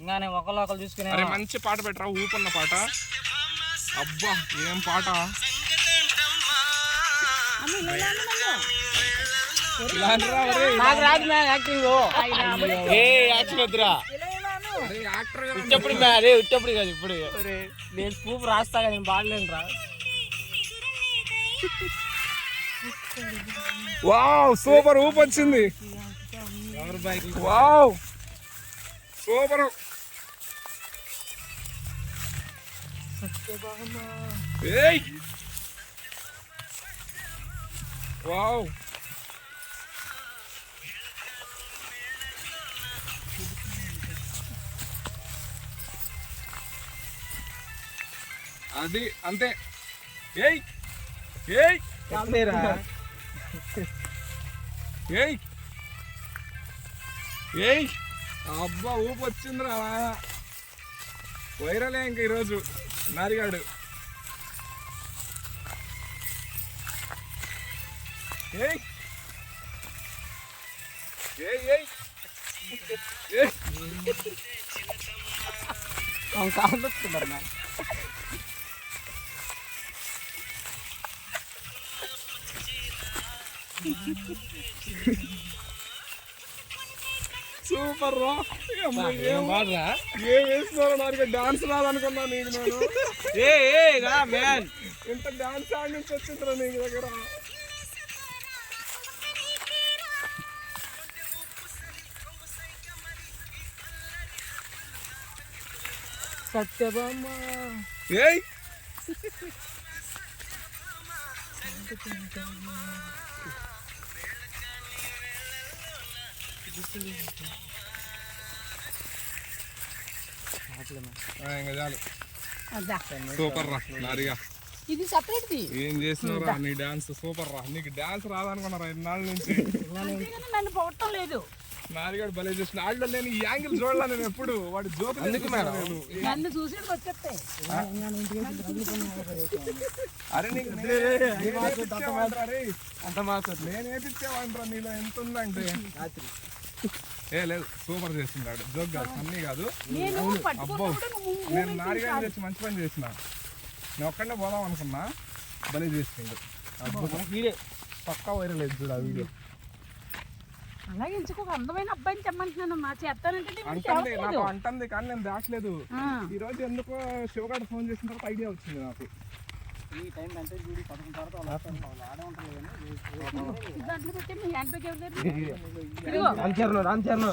ఇంకా నేను ఒకళ్ళు చూసుకునే. అరే మంచి పాట పెట్టరా, ఊపున్న పాట. అబ్బా ఏం పాట. నాకు రాదు మ్యాన్ యాక్టింగ్. యాక్షన్ వద్దురా, ఉట్టప్పుడు ఉట్టప్పుడు కాదు ఇప్పుడు. నేను ప్రూఫ్ రాస్తా కానీ నేను బాడలేను రా. వావ్ సూపర్, ఊపు వచ్చింది. Wow super. ఏయ్ వావ్ అది అంతే. ఏయ్ ఏయ్ ఏయ్ ఏయ్ అబ్బా ఊపు వచ్చిందిరా. వైరలే ఇంక ఈరోజు నారిగాడు. ఏయ్ ఏయ్ ఏయ్ కాదుతున్నారు నా. సూపర్ రా. ఏం బాడరా, ఏం వేస్తున్నారో నాకు డాన్స్ రాదనుకున్నా నీకు నేను. మ్యాన్ ఇంత డాన్స్ ఆడి నుంచి వచ్చిందిరా నీకు దగ్గర. సత్యభామ. ఏయ్ ఇంకా చాలు. సూపర్ రా నారిగా. ఇది సెపరేట్ ది. ఏం చేసినావురా నీ డాన్స్. సూపర్ రా. నీకు డాన్స్ రాదనుకున్నారా ఇన్నాళ్ళ నుంచి. నన్ను పొగట్టం లేదు. నారిగాడు భలే చేసిన. ఆళ్ళు నేను ఈ యాంగిల్ చూడలే నేను ఎప్పుడు. వాడు జోక్ నన్ను చూసి వచ్చేస్తాయి. అరే నీకు అంత మాత్రం నేను ఏపిచ్చేవాడిరా. నీలో ఎంత ఉందంటే ఏ లేదు. సూపర్ చేస్తున్నాడు. జోక్ కాదు, అన్నీ కాదు. అబ్బో నేను నారిగాడిని తెచ్చి మంచి పని చేసిన. నేను ఒక్కడే పోదాం అనుకున్నా, భలే చేసిండు. పక్కా వైరల్ లేదు చూడు ఆ వీడియో. అలాగే ఇంచుకోక అందమైన అబ్బాయిని తెమ్మంటున్నాను. మా చేస్తానంటే అంటుంది నాకు, అంటుంది కానీ నేను దాచలేదు. ఈ రోజు ఎందుకో శివగాడు ఫోన్ చేసిన తర్వాత ఐడియా వచ్చింది నాకు. ఈ టైం అంటే చూడి 11 తర్వాత ఆడే ఉంటారు కానీ దాంట్లో పెట్టి మీ హ్యాండ్ బ్యాగ్ ఎవరు? రామ్ చరణ్